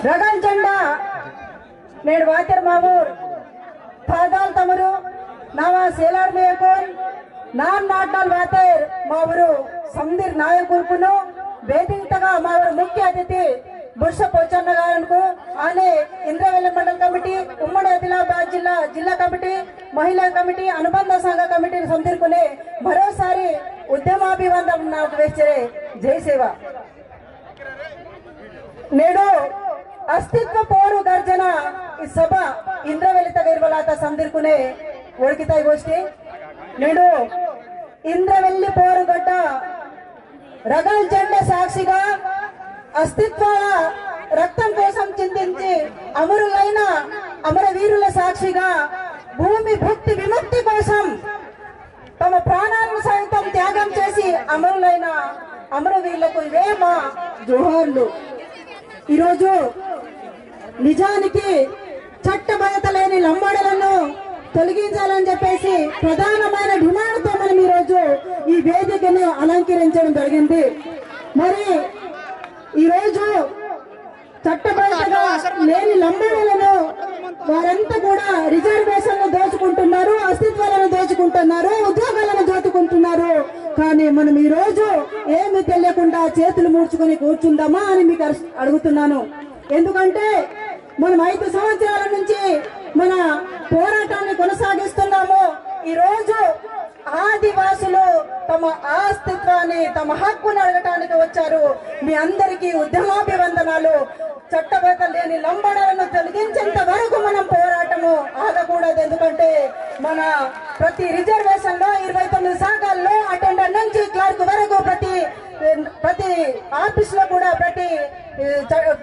రగల్ జెండా నేడు వాచర్ మామూర్ పాదాల్ తమరు నావా సేలార్ మేకోన్ నాన్ నాట్నాల్ వాతేర్ మావరు సందీర్ నాయకులను వేదికగా మావరు ముఖ్య అతిథి బుర్ష పోచన్న గారనుకు ఆనే ఇంద్రవెల్లి మండల కమిటీ ఉమ్మడి ఆదిలాబాద్ జిల్లా కమిటీ మహిళా కమిటీ అనుబంధ సంఘ కమిటీని సందీర్కునే మరోసారి ఉద్యమాభివందనం నాకు వేచరే జై సేవ. నేడు अस्तित्व पोरू गर्जना इस सभा इंद्रवेली तगैरवलाता संदीर्कुने ओळखिताई गोष्टी नेडू इंद्रवेली पोरू गड्ड रगल जెండా సాక్షిగా అస్తిత్వాల రక్తం కోసం చిందించి అమరులైన అమరవీరుల సాక్షిగా భూమి భక్తి విముక్తి కోసం తమ ప్రాణాలను సైతం త్యాగం చేసి అమరులైన అమరవీరులకు ఇవే మా జోహార్లు. ఈ రోజు నిజానికి చట్టబద్ధత లేని లంబాడలను తొలగించాలని చెప్పేసి ప్రధానమైన డిమాండ్తో మనం ఈ రోజు ఈ వేదికను అలంకరించడం జరిగింది. మరి ఈ రోజు చట్టబద్ధతగా లేని లంబాడలను వారంతా కూడా రిజర్వేషన్లు దోచుకుంటున్నారు, అస్తిత్వాలను దోచుకుంటున్నారు, ఉద్యోగాలను దోచుకుంటున్నారు. కానీ మనం ఈ రోజు ఏమి తెలియకుండా చేతులు మూడ్చుకొని కూర్చుందామా అని మీకు అడుగుతున్నాను. ఎందుకంటే మనం 5 సంవత్సరాల నుంచి మన పోరాటాన్ని కొనసాగిస్తున్నాము. ఈ రోజు ఆదివాసులు తమ అస్తిత్వాన్ని తమ హక్కును అడగటానికి వచ్చారు. మీ అందరికీ ఉద్యమాభివందనాలు. చట్టబద్ధత లేని లంబాడలను తొలగించేంత వరకు మనం పోరాటము ఆగకూడదు. ఎందుకంటే మన ప్రతి రిజర్వేషన్ లో 29 శాఖల్లో అటెండర్ నుంచి క్లర్క్ వరకు ప్రతి ఆఫీస్ లో కూడా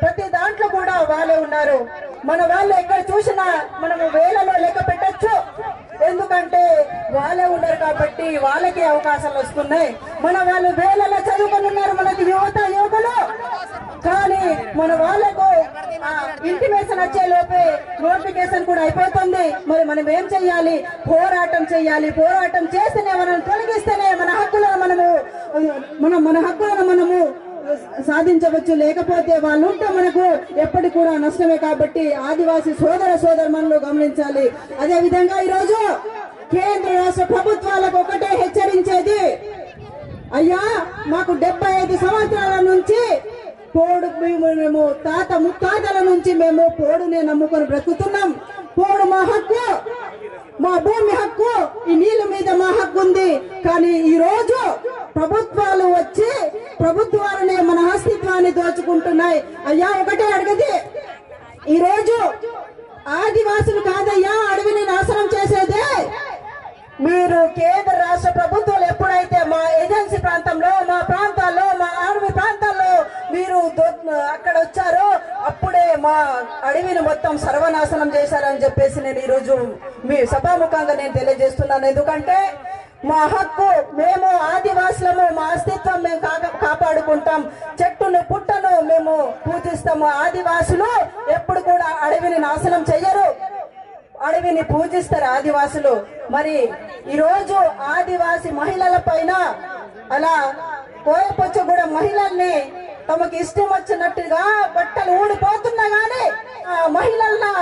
ప్రతి దాంట్లో కూడా వాళ్ళే ఉన్నారు. మన వాళ్ళు ఎక్కడ చూసినా మనము వేలలో లెక్క పెట్టచ్చు. ఎందుకంటే వాళ్ళే ఉన్నారు కాబట్టి వాళ్ళకి అవకాశాలు వస్తున్నాయి. మన వాళ్ళు వేలలో చదువుకొని ఉన్నారు మనకి యువకులు. కానీ మన వాళ్ళకు ఇంటిమేషన్ వచ్చే లోపే నోటిఫికేషన్ కూడా అయిపోతుంది. మరి మనం ఏం చెయ్యాలి? పోరాటం చెయ్యాలి. పోరాటం చేస్తేనే మనం తొలగిస్తేనే మన హక్కులను మనము సాధించవచ్చు. లేకపోతే వాళ్ళు ఉంటే మనకు ఎప్పటికి కూడా నష్టమే. కాబట్టి ఆదివాసీ సోదరులను గమనించాలి. అదే విధంగా ఈరోజు కేంద్ర రాష్ట్ర ప్రభుత్వాలకు ఒకటే హెచ్చరించేది, అయ్యా మాకు 75 సంవత్సరాల నుంచి పోడు మేము తాత ముత్తాతల నుంచి మేము పోడునే నమ్ముకొని బ్రతుకుతున్నాం. పోడు మా హక్కు, మా భూమి హక్కు, ఈ నీళ్ళ మీద మా హక్కు ఉంది. కానీ ఈ రోజు ప్రభుత్వాలు వచ్చి ప్రభుత్వాలనే మన అస్తిత్వాన్ని దోచుకుంటున్నాయి. అయ్యా ఒకటే అడగది, ఈ రోజు ఆదివాసులు కాదయ్యా అడవిని నాశనం చేసేదే మీరు. కేంద్ర రాష్ట్ర ప్రభుత్వాలు ఎప్పుడైతే మా ఏజెన్సీ ప్రాంతంలో, మా ప్రాంతాల్లో, మా అడవి ప్రాంతాల్లో మీరు అక్కడ వచ్చారో అప్పుడే మా అడవిని మొత్తం సర్వనాశనం చేశారని చెప్పేసి నేను ఈరోజు మీ సభాముఖంగా నేను తెలియజేస్తున్నాను. ఎందుకంటే మా హక్కు, మేము ఆదివాసులము, మా అస్తిత్వం మేము కాపాడుకుంటాం. చెట్టును పుట్టను మేము పూజిస్తాము. ఆదివాసులు ఎప్పుడు కూడా అడవిని నాశనం చెయ్యరు, అడవిని పూజిస్తారు ఆదివాసులు. మరి ఈరోజు ఆదివాసి మహిళల పైన అలా కోయపొచ్చగూడ మహిళల్ని తమకు ఇష్టం వచ్చినట్టుగా బట్టలు ఊడిపోతున్నా గానీ మహిళల్ని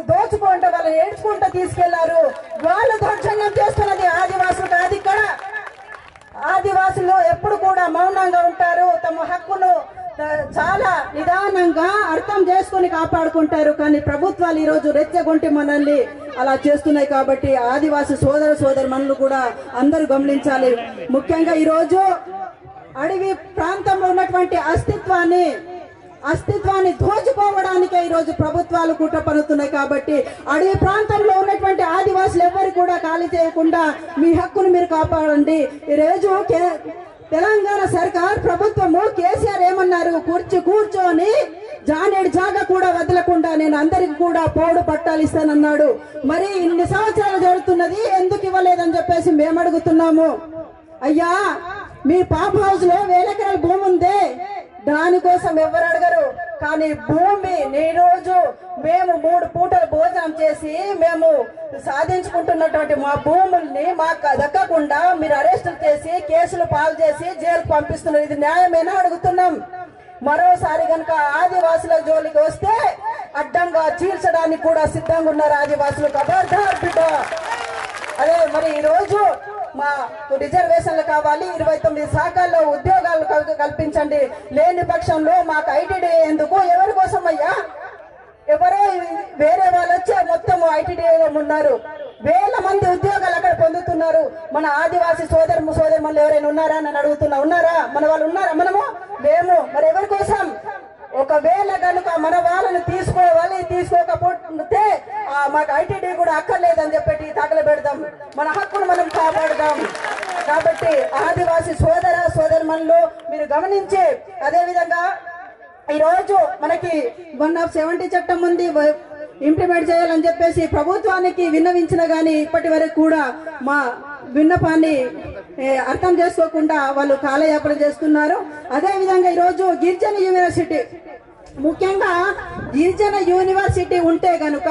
దోచుకుంటూ వాళ్ళని ఏడ్చుకుంటూ తీసుకెళ్లారు. వాళ్ళు దౌర్జన్యం చేస్తున్నది ఆదివాసులు కాదు. ఇక్కడ ఆదివాసులు ఎప్పుడు కూడా మౌనంగా ఉంటారు. తమ హక్కును చాలా నిదానంగా అర్థం చేసుకుని కాపాడుకుంటారు. కానీ ప్రభుత్వాలు ఈ రోజు రెచ్చగొంటి మనల్ని అలా చేస్తున్నాయి. కాబట్టి ఆదివాసి సోదరులు కూడా అందరూ గమనించాలి. ముఖ్యంగా ఈ రోజు అడవి ప్రాంతంలో ఉన్నటువంటి అస్తిత్వాన్ని దోచుకోవడానికే ఈ రోజు ప్రభుత్వాలు కుట్ర పన్నుతున్నాయి. కాబట్టి అడవి ప్రాంతంలో ఉన్నటువంటి ఆదివాసులు ఎవరు కూడా ఖాళీ చేయకుండా మీ హక్కును మీరు కాపాడండి. ఈ రోజు తెలంగాణ సర్కార్ ప్రభుత్వము కేసీఆర్ ఏమన్నారు, కూర్చొని జానేడు జాగా కూడా వదలకుండా నేను అందరికి కూడా పోడు పట్టాలు ఇస్తానన్నాడు. మరి ఇన్ని సంవత్సరాలు జరుగుతున్నది, ఎందుకు ఇవ్వలేదని చెప్పేసి మేము అడుగుతున్నాము. అయ్యా మీ పాప్ హౌస్ లో 1000 ఎకరాల భూమి ఉందే, దానికోసం ఎవరు అడగరు. కానీ భూమి ఈ రోజు మేము 3 పూటలు భోజనం చేసి మేము సాధించుకుంటున్నటువంటి మా భూముల్ని మాకు దక్కకుండా మీరు అరెస్టులు చేసి కేసులు పాలు చేసి జైలుకు పంపిస్తున్నారు. ఇది న్యాయమేనా అడుగుతున్నాం. మరోసారి గనక ఆదివాసుల జోలికి వస్తే అడ్డంగా చీల్చడానికి కూడా సిద్ధంగా ఉన్నారు ఆదివాసులు. ఖబర్దార్ బిడ్డ. అదే మరి ఈ రోజు మా రిజర్వేషన్లు కావాలి, 29 శాఖల్లో ఉద్యోగాలు కల్పించండి, లేని పక్షంలో మాకు ఐటీడీ ఎందుకు, ఎవరి కోసం అయ్యా? ఎవరో వేరే వాళ్ళు వచ్చే మొత్తం ఐటీడీలో ఉన్నారు, వేల మంది ఉద్యోగాలు అక్కడ పొందుతున్నారు. మన ఆదివాసీ సోదరులు ఎవరైనా ఉన్నారా అని ఉన్నారా? మన వాళ్ళు ఉన్నారా? మనము లేము. మరి ఎవరి కోసం? ఒకవేళ కనుక మన వాళ్ళని తీసుకోకపోతే మాకు ఐటీడీ కూడా అక్కర్లేదని చెప్పి తగలబెడదాం, మన హక్కును మనం కాపాడుదాం. కాబట్టి ఆదివాసీ సోదరులు మీరు గమనించి, అదే విధంగా ఈ రోజు మనకి 170 చట్టం ఉంది, ఇంప్లిమెంట్ చేయాలని చెప్పేసి ప్రభుత్వానికి విన్నవించిన గానీ ఇప్పటి వరకు కూడా మా విన్నపాన్ని అర్థం చేసుకోకుండా వాళ్ళు కాలయాపన చేస్తున్నారు. అదే విధంగా ఈరోజు గిరిజన యూనివర్సిటీ, ముఖ్యంగా గిరిజన యూనివర్సిటీ ఉంటే గనుక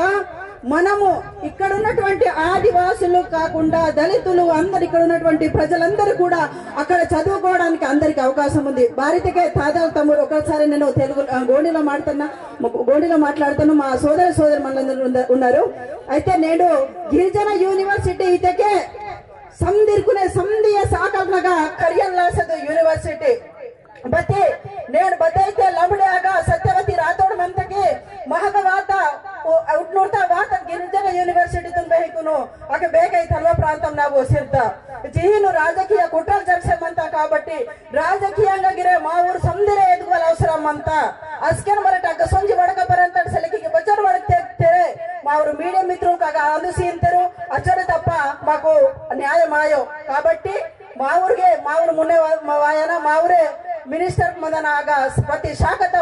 మనము ఇక్కడ ఉన్నటువంటి ఆదివాసులు కాకుండా దళితులు అందరు, ఇక్కడ ఉన్నటువంటి ప్రజలందరూ కూడా అక్కడ చదువుకోవడానికి అందరికి అవకాశం ఉంది. భారతికే తాజా తమ్ముడు ఒకసారి నేను తెలుగు గోండిలో మాట్లాడుతాను, మా సోదరు మనందరూ ఉన్నారు. అయితే నేను గిరిజన యూనివర్సిటీ ఇతకే ಸಂಧಿಯ ಸಾಕಲ್ನಾಗ ಕರಿಯಲ್ಲಾಸದು ಯೂನಿವರ್ಸಿಟಿ ಬತ್ತೆ ನೇನು ಬದ್ದೈತೆ ಲಂಬಡಿಯಾಗ ಸತ್ಯವತಿ ರಾಥೋಡ್ ಮಂತಗೆ ಮಹಗವಾತ ಉಟ್ನೋಡ್ತಾ ವಾತ ಗಿರಿಜನ ಯೂನಿವರ್ಸಿಟಿ ತುಂಬಬೇಕುನು ಆಕೆ ಬೇಕೈತೆ ಅಲ್ವಾ ಪ್ರಾಂతం ನಾವು ಸಿರ್ತ ಜಿಹಿನು ರಾಜಕೀಯ ಕುಟ್ರಲ್ ಜರ್ಸಮಂತ కాబట్టి రాజకీయంగా గిరే మా ఊరు సంధిరే ఎదుగుల అవసరం అంత అస్కెన్ మరట గసొంజి వడక పరంత సెలకికి బచ్చర్ వడతే మా ఊరు మీడియం మిత్రులు కాగా అందుసీంతరు అచ్చడు తప్ప మాకు న్యాయమాయో కాబట్టి మా ఊరు మున్నే వాయన మా ఊరే मिनिस्टर मदन आग प्रति शाखत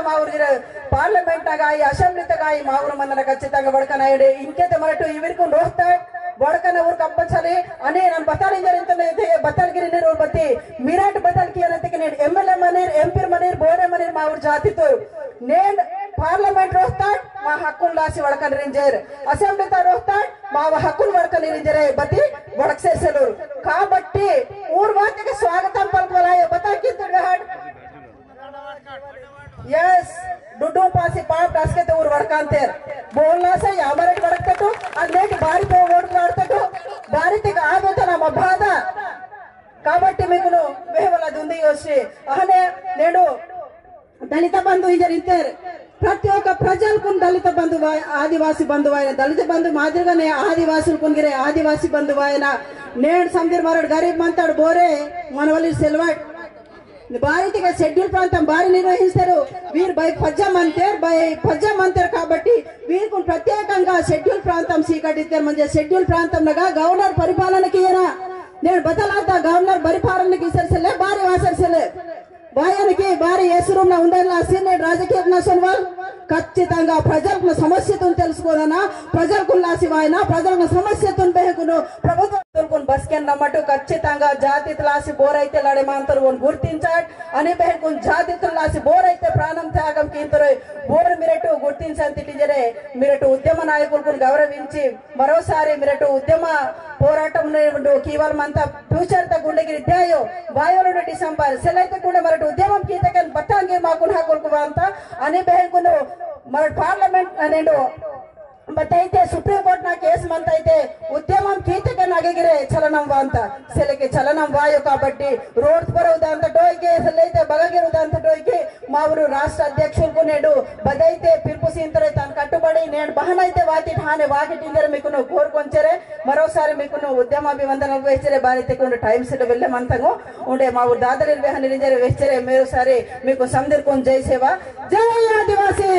पार्लिमेंट असेंब्ली మా ఊరు మందన ఖచ్చితంగా వడకన ఇంకేతే మరటు ఇవిరికి రోస్తా వడకన ఊరు కంపల్సరీ అని ನಾನು ಬತ್ತಾಲಿಂಜರಿಂತ ಬತ್ತಾಲ್ಗಿರಿ ನೀರು ಬತ್ತಿ ಮಿರಾಟ್ ಬತ್ತಾಲ್ಕಿ ಅನ್ನತಕ್ಕೆ నేను ఎమ్మెల్యే మనీర్ ఎంపీ మనీర్ బోరే మనీర్ మా ఊరు జాతితో నేను పార్లమెంట్ రోస్తా మా హక్కులు లాసి వడకన రింజర్ అసెంబ్లీ తా రోస్తా మా హక్కులు వడకన రింజరే బత్తి వడక సేసలూరు కాబట్టి ఊరు వాటికి స్వాగతం పలకలాయ బతాకి తిడహాడ్ यस डुडू पासी पाप डास्के ऊर वड़कांतेर बोलना से यामरे वड़कतटू अनेक बारी पे ओड वाडतटू बारी ते आबेत ನಮ್ಮ ಬಾಧ కాబట్టి మీకు వేవలది ఉంది వచ్చి అహనే నేను దళిత బంధు ఇద్దరు ప్రతి ఒక్క ప్రజలకు దళిత బంధువు ఆదివాసి బంధువు అయిన దళిత బంధు మాదిరిగానే ఆదివాసులు కొనిగిరే ఆదివాసి బంధువు అయిన నేను సందీర్ మారడు గరీబ్ మంతాడు బోరే మనవల్లి సెల్వాడ్ భారతీయ షెడ్యూల్ ప్రాంతం భారీ నిర్వహిస్తారు వీరు బై పజ్జం అంటారు కాబట్టి వీరికి ప్రత్యేకంగా షెడ్యూల్ ప్రాంతం సీకటిస్తారు మంచి షెడ్యూల్ ప్రాంతంలో గవర్నర్ పరిపాలనకి నేను బదలాత గవర్నర్ పరిపాలనకి సరిసలే భారీ ఆసరిసలే వాయానికి భారీ ఏసురున్న ఉండాలి సీనియర్ రాజకీయ నాశనవాల్ ఖచ్చితంగా ప్రజలకు సమస్యతో తెలుసుకోదనా ప్రజలకు లాసివాయన ప్రజలకు సమస్యతో బేహకును ప్రభుత్వం బస్కెన్ నమ్మటు ఖచ్చితంగా జాతిలాసి బోరైతే లడేమాంతరు గుర్తించాడు అని బేహకున్ జాతిలాసి బోరైతే ప్రాణం త్యాగం కీంతరు బోర్ మిరటు గుర్తించని తిటిజరే మిరటు ఉద్యమ నాయకులకు గౌరవించి మరోసారి మిరటు ఉద్యమ పోరాటం కీవలమంతా ఫ్యూచర్ త గుండెగిరి ధ్యాయో వాయువులు డిసెంబర్ సెలైతే కూడా మరటు ఉద్యమం కీతకన్ బత్తాంగి మాకు హక్కులకు అంత అని బేహకును మన పార్లమెంట్ నేను ಮತ್ತೈತೆ ಸುಪ್ರೀಂ ಕೋರ್ಟ್ ನ ಕೇಸ್ ಮಂತೈತೆ ಉದ್ಯಮಂ ಕೀತಕ್ಕೆ ನಗಗಿರೆ ಚಲನಂ ಅಂತ ಸೆಲೆಗೆ ಚಲನಂ ವಾಯು కాబట్టి రోడ్స్ బరవుదంత డోయికి సెలైతే బగగిరుదంత డోయికి మా ఊరు రాష్ట్ర అధ్యక్షులకు నేడు బదైతే పిలుపు సీంతరే తాను కట్టుబడి నేను బహనైతే వాటి ఠానే వాకిటిందరే మీకు కోరుకొంచరే మరోసారి మీకు ఉద్యమ అభివందనలు వేచరే భారతకు టైం సెట్ వెళ్ళమంతగా ఉండే మా ఊరు దాదరి నిర్వహణ వేచరే మరోసారి మీకు సందర్భం జై సేవ జై ఆదివాసీ.